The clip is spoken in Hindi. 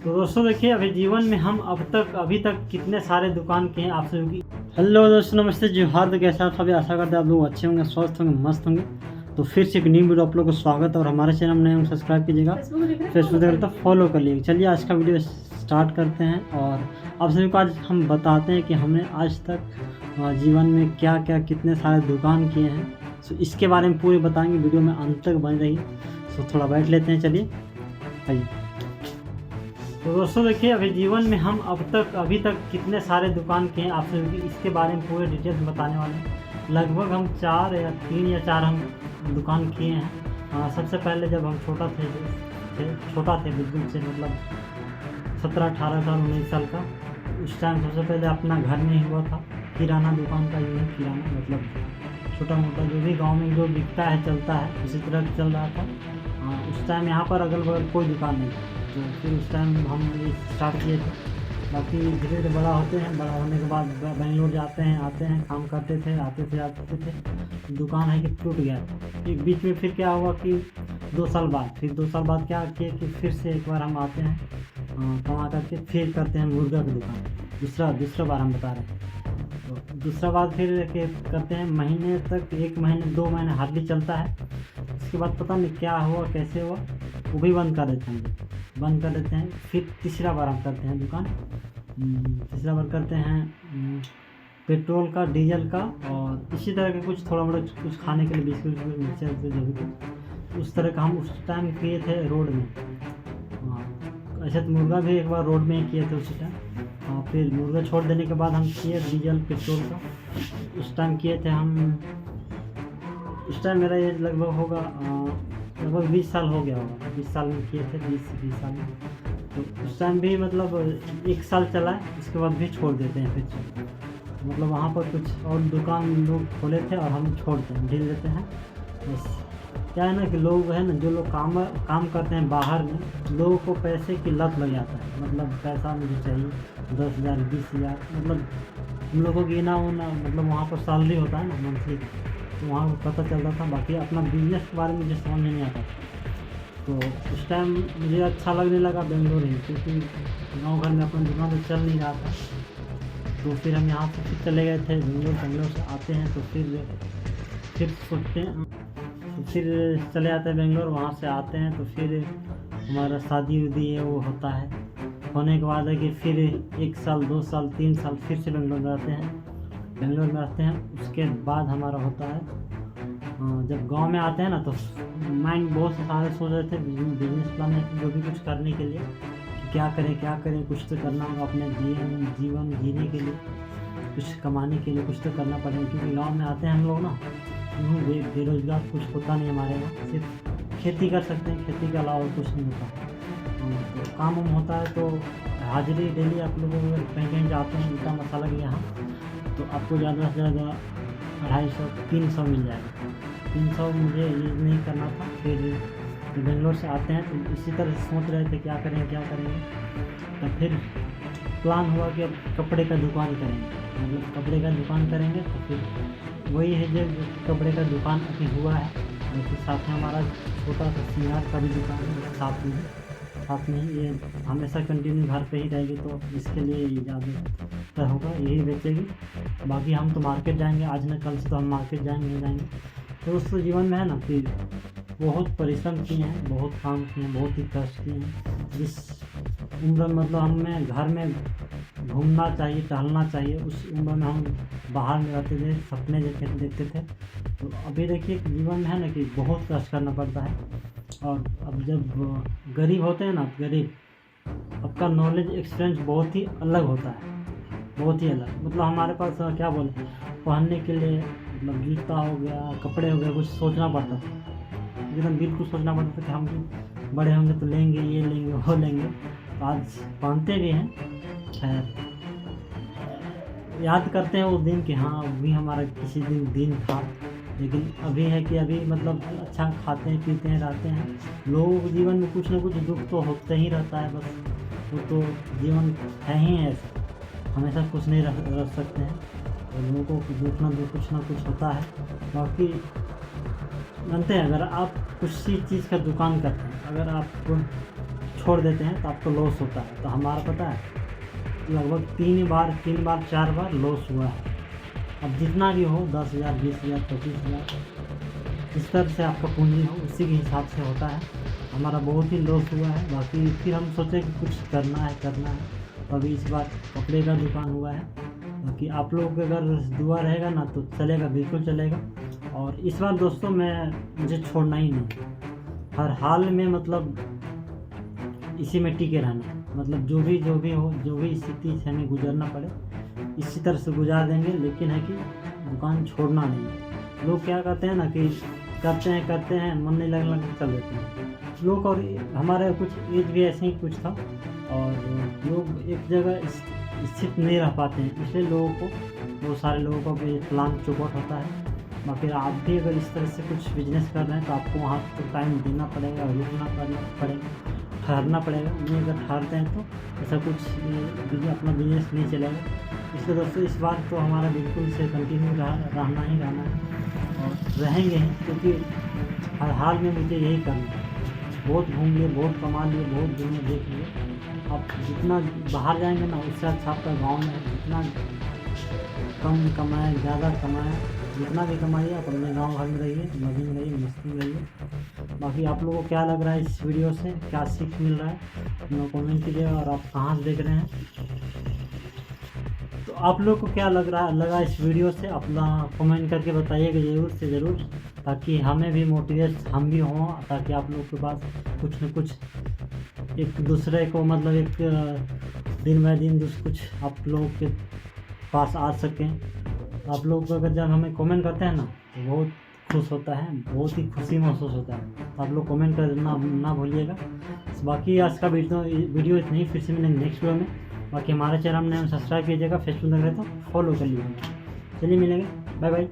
तो दोस्तों देखिए, अभी जीवन में हम अभी तक कितने सारे दुकान किए हैं आप सभी की। हेलो दोस्तों, नमस्ते, जोहार। तो कैसे आप सभी, आशा करते हैं आप लोग अच्छे होंगे, स्वस्थ होंगे, मस्त होंगे। तो फिर से एक न्यू वीडियो आप लोग को स्वागत है। और हमारे चैनल नए होंगे सब्सक्राइब कीजिएगा, फेसबुक देख रहे तो फॉलो कर लीजिए। चलिए आज का वीडियो स्टार्ट करते हैं और आप सभी को आज हम बताते हैं कि हमने आज तक जीवन में क्या क्या कितने सारे दुकान किए हैं। तो इसके बारे में पूरे बताएंगे, वीडियो में अंत तक बन रही। तो थोड़ा बैठ लेते हैं, चलिए आइए। तो दोस्तों देखिए, अभी जीवन में हम अभी तक कितने सारे दुकान किए हैं आप सभी की, इसके बारे में पूरे डिटेल्स बताने वाले हैं। लगभग हम 3 या 4 हम दुकान किए हैं। सबसे पहले जब हम छोटा थे बिल्कुल से, मतलब 17-18 साल 19 साल का, उस टाइम सबसे पहले अपना घर में ही हुआ था किराना दुकान का। यूँ किराना मतलब छोटा मोटा जो भी गांव में जो बिकता है चलता है, उसी तरह चल रहा था। उस टाइम यहाँ पर अगल बगल कोई दुकान नहीं थी, तो फिर उस टाइम हम ये स्टार्ट किए थे। बाकी धीरे धीरे बड़ा होते हैं, बड़ा होने के बाद बेंगलोर जाते हैं, आते हैं, काम करते थे, आते थे जाते थे। दुकान है कि टूट गया। एक बीच में फिर क्या हुआ कि 2 साल बाद क्या किए कि फिर से एक बार हम आते हैं कमा करके, फिर करते हैं मुर्गा की दुकान। दूसरा बार हम बता रहे हैं। तो दूसरा बार फिर करते हैं, महीने तक 1 महीने 2 महीने हार्डली चलता है। उसके बाद पता नहीं क्या हुआ, कैसे हुआ, वो भी बंद कर देते हैं। फिर तीसरा बार हम करते हैं दुकान। तीसरा बार करते हैं पेट्रोल का, डीजल का, और इसी तरह के कुछ थोड़ा मोड़ा कुछ खाने के लिए, बिस्कुट मिक्सचर जो भी कुछ उस तरह का हम उस टाइम किए थे रोड में। ऐसे तो मुर्गा भी एक बार रोड में ही किए थे उसी टाइम। फिर मुर्गा छोड़ देने के बाद हम किए डीजल पेट्रोल का। उस टाइम किए थे हम, उस टाइम मेरा एज लगभग होगा लगभग 20 साल हो गया होगा। 20 साल में किए थे, 20 साल में। तो उस टाइम भी मतलब 1 साल चला है, उसके बाद भी छोड़ देते हैं। फिर मतलब वहाँ पर कुछ और दुकान लोग खोले थे और हम छोड़ते हैं, ढील देते हैं। बस क्या है ना कि लोग है ना, जो लोग काम करते हैं बाहर में, लोगों को पैसे की लत लग जाता है। मतलब पैसा मुझे चाहिए 10,000 20,000, मतलब हम लोगों को गिना होना, मतलब वहाँ पर सैलरी होता है ना मंथली, तो वहाँ पर पता चलता था। बाकी अपना बिजनेस के बारे में मुझे समझ में नहीं आता। तो उस टाइम मुझे अच्छा लगने लगा बेंगलोर ही, क्योंकि गाँव घर में अपना दुकान तो चल नहीं रहा था। तो फिर हम यहाँ से फिर चले गए थे बेंगलोर से आते हैं तो फिर सोचते हैं, तो फिर चले आते हैं बेंगलोर। वहाँ से आते हैं तो फिर हमारा शादी उदी है वो होता है। होने के बाद है कि फिर 1 साल 2 साल 3 साल फिर से बेंगलोर में रहते हैं। उसके बाद हमारा होता है, जब गांव में आते हैं ना, तो माइंड बहुत से सारे सोच रहे थे बिजनेस प्लान जो भी कुछ करने के लिए, कि क्या करें, कुछ तो करना होगा अपने जीवन जीने के लिए, कुछ कमाने के लिए कुछ तो करना पड़ेगा। क्योंकि गांव में आते हैं हम लोग ना, बेरोजगार कुछ होता नहीं हमारे यहाँ, सिर्फ खेती कर सकते हैं, खेती के अलावा कुछ नहीं होता। तो काम होता है, तो हाजिरी डेली आप लोग अगर कहीं जाते हैं ईटा मसाला के यहाँ, तो आपको ज़्यादा से ज़्यादा 250-300 मिल जाएगा। 300 मुझे यूज़ नहीं करना था। फिर बेंगलोर से आते हैं तो इसी तरह सोच रहे थे क्या करेंगे। तो फिर प्लान हुआ कि अब कपड़े का दुकान करेंगे, मतलब कपड़े का दुकान करेंगे। तो फिर वही है जो कपड़े का दुकान अभी हुआ है। और फिर साथ में हमारा छोटा सा सिंगार का भी दुकान है साथ में ही। ये हमेशा कंटिन्यू घर पे ही रहेगी, तो इसके लिए ये ज़्यादा होगा, यही बेचेगी। बाकी हम तो मार्केट जाएंगे, आज न कल से तो हम मार्केट जाएंगे। तो उस जीवन में है ना कि बहुत परिश्रम किए हैं, बहुत काम किए हैं, बहुत ही कष्ट किए हैं। जिस उम्र में मतलब हमें घर में घूमना चाहिए, टहलना चाहिए, उस उम्र में हम बाहर में रहते थे, सपने देखते थे। तो अभी देखिए जीवन में है ना कि बहुत कष्ट करना पड़ता है। और अब जब गरीब होते हैं ना, आपका नॉलेज एक्सपीरियंस बहुत ही अलग होता है, बहुत ही अलग। मतलब हमारे पास क्या बोले, पहनने के लिए मतलब जूता हो गया, कपड़े हो गए, कुछ सोचना पड़ता था, एकदम बिल्कुल सोचना पड़ता था कि हम भी बड़े होंगे तो लेंगे, ये लेंगे, वो लेंगे। तो आज पहनते भी हैं। खैर, याद करते हैं वो दिन कि हाँ भी हमारा किसी दिन था। लेकिन अभी है कि अभी मतलब अच्छा खाते हैं, पीते हैं, रहते हैं। लोगों के जीवन में कुछ ना कुछ दुख तो होता ही रहता है, बस वो तो जीवन है ही ऐसा, हमेशा कुछ नहीं रह सकते हैं। और लोगों को कुछ ना कुछ होता है। बाकी जानते हैं, अगर आप किसी चीज़ का दुकान करते हैं, अगर आप छोड़ देते हैं तो आपको लॉस होता है। तो हमारा पता है लगभग 3 बार 4 बार लॉस हुआ है। अब जितना भी हो 10,000 20,000 25,000 इस तरह से आपका पूंजी हो उसी के हिसाब से होता है। हमारा बहुत ही लॉस हुआ है। बाकी फिर हम सोचे कि कुछ करना है तो अभी इस बार कपड़े का दुकान हुआ है। बाकी आप लोग अगर दुआ रहेगा ना तो चलेगा, बिल्कुल चलेगा। और इस बार दोस्तों मुझे छोड़ना ही नहीं, हर हाल में मतलब इसी में टिके रहना है। मतलब जो भी हो, जो भी स्थिति से हमें गुजरना पड़े इसी तरह से गुजार देंगे, लेकिन है कि दुकान छोड़ना नहीं। लोग क्या कहते हैं ना कि करते हैं मन नहीं लगने लगे चल देते हैं लोग। और हमारे कुछ एज भी ऐसे ही कुछ था और लोग एक जगह स्थित नहीं रह पाते हैं, इसलिए लोगों को बहुत सारे लोगों को भी प्लान चौपट होता है। बाकी आप भी अगर इस तरह से कुछ बिजनेस कर रहे हैं तो आपको वहाँ तो टाइम देना पड़ेगा, रुकना पड़ेगा, ठहरना पड़ेगा। नहीं अगर ठहरते हैं तो ऐसा कुछ अपना बिजनेस नहीं चलेगा। इसलिए दोस्तों इस बार तो हमारा बिल्कुल से कंटिन्यू रहना है और रहेंगे ही, क्योंकि हर हाल में मुझे यही करना है। बहुत घूम लिए, बहुत कमा लिए, बहुत दुनिया देख लिए। अब जितना बाहर जाएंगे ना उससे अच्छा आपका गाँव में जितना कम कमाए ज़्यादा कमाए, जितना भी कमाइए आप अपने गांव घर में रहिए, मज़े में रहिए, मस्ती में रहिए। बाकी आप लोगों को क्या लग रहा है इस वीडियो से, क्या सीख मिल रहा है अपना कमेंट कीजिएगा। और आप कहाँ से देख रहे हैं तो आप लोग को क्या लगा इस वीडियो से अपना कमेंट करके बताइएगा ज़रूर से ज़रूर, ताकि हमें भी मोटिवेट हम भी हों, ताकि आप लोग के पास कुछ न कुछ एक दूसरे को मतलब एक दिन बाय दिन कुछ आप लोगों के पास आ सकें। आप लोग अगर जब हमें कमेंट करते हैं ना तो बहुत खुश होता है, बहुत ही खुशी महसूस होता है। तो आप लोग कमेंट करना ना भूलिएगा। बाकी आज का वीडियो इतना ही, फिर से मिलेंगे नेक्स्ट वीडियो में। बाकी हमारे चैनल में सब्सक्राइब कीजिएगा, फेसबुक देख रहे तो फॉलो कर लीजिएगा। चलिए मिलेंगे, बाय बाय।